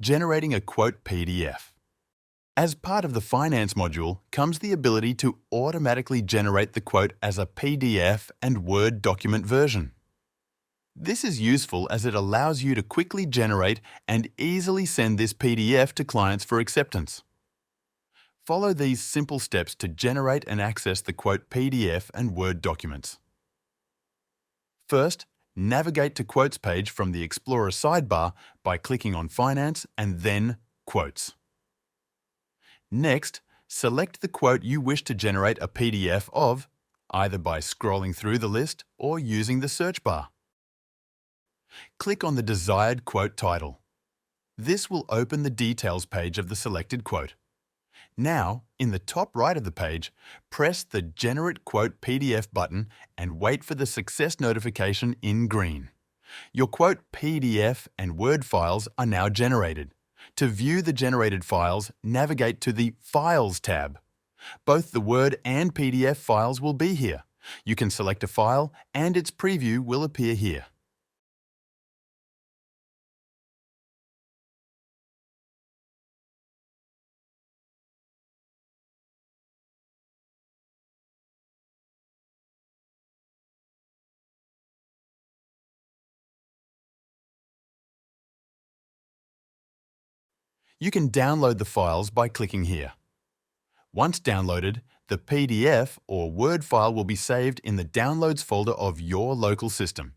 Generating a quote PDF. As part of the Finance module comes the ability to automatically generate the quote as a PDF and Word document version. This is useful as it allows you to quickly generate and easily send this PDF to clients for acceptance. Follow these simple steps to generate and access the quote PDF and Word documents. First, navigate to Quotes page from the Explorer sidebar by clicking on Finance and then Quotes. Next, select the quote you wish to generate a PDF of, either by scrolling through the list or using the search bar. Click on the desired quote title. This will open the details page of the selected quote. Now, in the top right of the page, press the Generate Quote PDF button and wait for the success notification in green. Your quote PDF and Word files are now generated. To view the generated files, navigate to the Files tab. Both the Word and PDF files will be here. You can select a file and its preview will appear here. You can download the files by clicking here. Once downloaded, the PDF or Word file will be saved in the Downloads folder of your local system.